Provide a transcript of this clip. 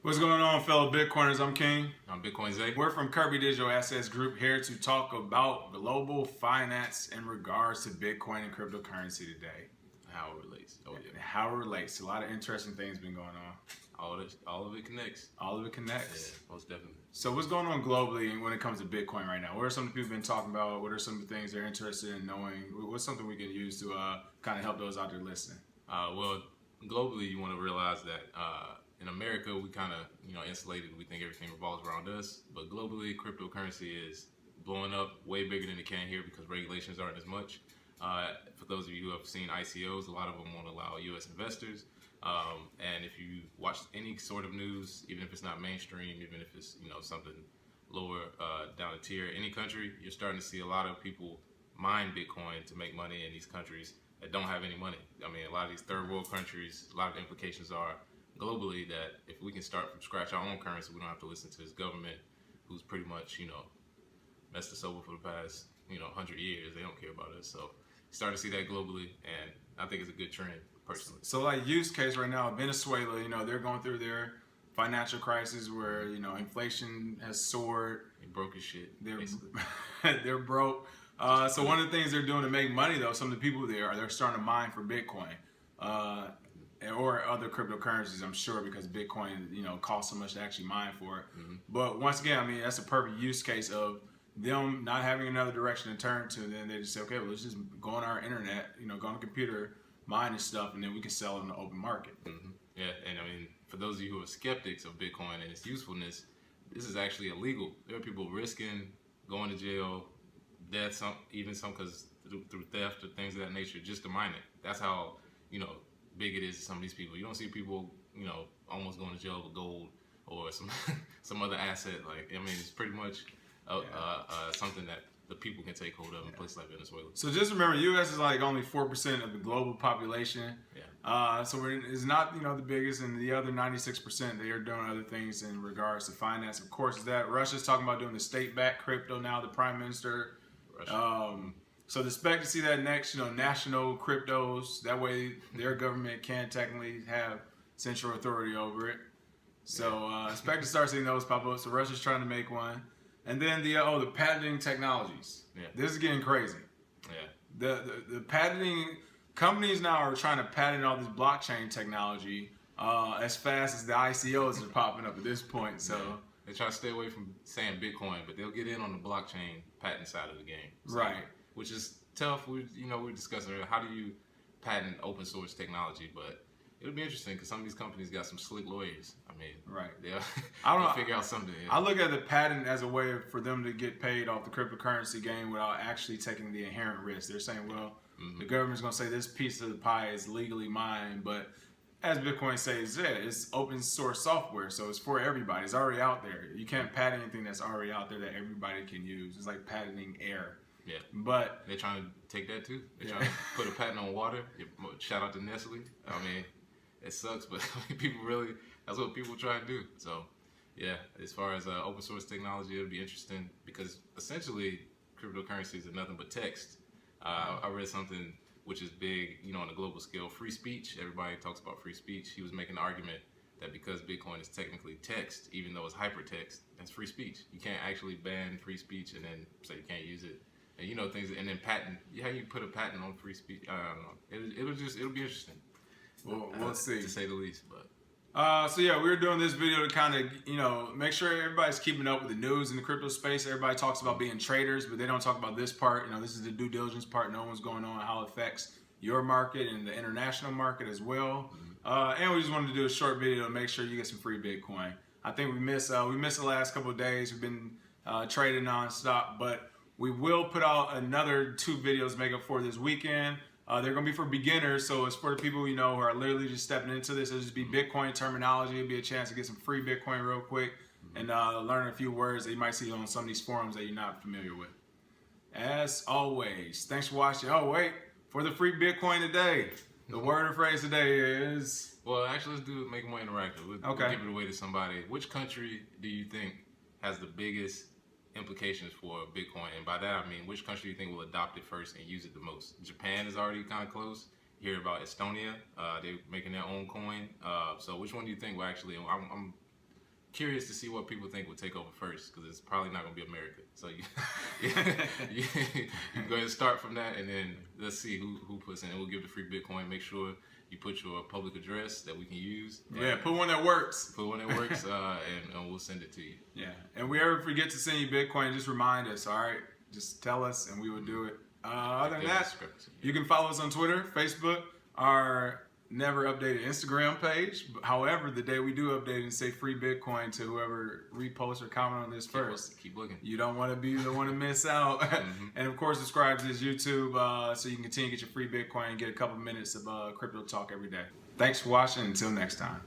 What's going on, fellow Bitcoiners? I'm King. I'm Bitcoin Zay. We're from Kirby Digital Assets Group here to talk about global finance in regards to Bitcoin and cryptocurrency today. How it relates. Oh yeah. How it relates. A lot of interesting things been going on. All of it connects. All of it connects. Yeah, most definitely. So what's going on globally when it comes to Bitcoin right now? What are some of the people been talking about? What are some of the things they're interested in knowing? What's something we can use to kind of help those out there listening? Well, globally, you want to realize that in America, we kind of, insulated. We think everything revolves around us. But globally, cryptocurrency is blowing up way bigger than it can here because regulations aren't as much. For those of you who have seen ICOs, a lot of them won't allow U.S. investors. And if you watch any sort of news, even if it's not mainstream, even if it's something lower down the tier, any country, you're starting to see a lot of people mine Bitcoin to make money in these countries that don't have any money. I mean, a lot of these third world countries, a lot of the implications are globally that if we can start from scratch our own currency, we don't have to listen to this government who's pretty much messed us over for the past 100 years. They don't care about us. So starting to see that globally, and I think it's a good trend personally. So like use case right now, Venezuela, they're going through their financial crisis where inflation has soared. They broke as shit. They're broke. So one of the things they're doing to make money, though, some of the people there they're starting to mine for Bitcoin or other cryptocurrencies, I'm sure, because Bitcoin costs so much to actually mine for it. Mm-hmm. But once again, I mean, that's a perfect use case of them not having another direction to turn to. Then they just say, okay, well, let's just go on our internet, go on the computer, mine and stuff, and then we can sell it in the open market. Mm-hmm. Yeah, and I mean, for those of you who are skeptics of Bitcoin and its usefulness, this is actually illegal. There are people risking going to jail, death, some because through theft or things of that nature, just to mine it. That's how big it is to some of these people. You don't see people almost going to jail with gold or some other asset. Like, I mean, it's pretty much something that the people can take hold of in places like Venezuela. So just remember, U.S. is like only 4% of the global population. Yeah. So it's not the biggest, and the other 96% they are doing other things in regards to finance. Of course, that Russia's talking about doing the state-backed crypto now. The prime minister. So expect to see that next, national cryptos. That way, their government can technically have central authority over it. So expect to start seeing those pop up. So Russia's trying to make one, and then the patenting technologies. Yeah. This is getting crazy. Yeah. The patenting companies now are trying to patent all this blockchain technology as fast as the ICOs are popping up at this point. So. Yeah. They try to stay away from saying Bitcoin, but they'll get in on the blockchain patent side of the game. So, right. Which is tough. We're discussing how do you patent open source technology, but it'll be interesting because some of these companies got some slick lawyers. I mean, right. They'll figure out something. Yeah. I look at the patent as a way for them to get paid off the cryptocurrency game without actually taking the inherent risk. They're saying, well, the government's going to say this piece of the pie is legally mine, but as Bitcoin says, it's open source software, so it's for everybody. It's already out there. You can't patent anything that's already out there that everybody can use. It's like patenting air. Yeah. But they're trying to take that too. They're trying to put a patent on water. Shout out to Nestle. I mean, it sucks, but that's what people try to do. So, yeah, as far as open source technology, it'll be interesting because essentially cryptocurrencies are nothing but text. I read something which is big, on a global scale, free speech. Everybody talks about free speech. He was making the argument that because Bitcoin is technically text, even though it's hypertext, that's free speech. You can't actually ban free speech and then say you can't use it. And things, and then patent. How you put a patent on free speech? I don't know. It'll be interesting. Well, we'll see, to say the least. But so yeah, we were doing this video to kind of make sure everybody's keeping up with the news in the crypto space. Everybody talks about being traders, but they don't talk about this part. This is the due diligence part, knowing what's going on, how it affects your market and the international market as well. And we just wanted to do a short video to make sure you get some free Bitcoin. I think we missed the last couple of days. We've been trading nonstop, but we will put out another 2 videos to make up for this weekend. They're going to be for beginners, so it's for the people who are literally just stepping into this. It'll just be Bitcoin terminology. It'll be a chance to get some free Bitcoin real quick and learn a few words that you might see on some of these forums that you're not familiar with. As always, thanks for watching. Oh, wait, for the free Bitcoin today, the word or phrase today is... Well, actually, let's make it more interactive. We'll give it away to somebody. Which country do you think has the biggest implications for Bitcoin? And by that I mean, which country do you think will adopt it first and use it the most? Japan is already kind of close. You hear about Estonia, they're making their own coin. So which one do you think will actually, I'm curious to see what people think will take over first, because it's probably not going to be America. So you go ahead and start from that, and then let's see who puts in. And we'll give the free Bitcoin. Make sure you put your public address that we can use. Yeah, put one that works. Put one that works, and we'll send it to you. Yeah, and we ever forget to send you Bitcoin, just remind us, all right? Just tell us, and we will do it. Other than that, you can follow us on Twitter, Facebook, our never updated Instagram page. However, the day we do update and say free Bitcoin to whoever reposts or comment on this first, keep looking. You don't want to be the one to miss out. And of course, subscribe to this YouTube so you can continue to get your free Bitcoin and get a couple minutes of crypto talk every day. Thanks for watching. Until next time.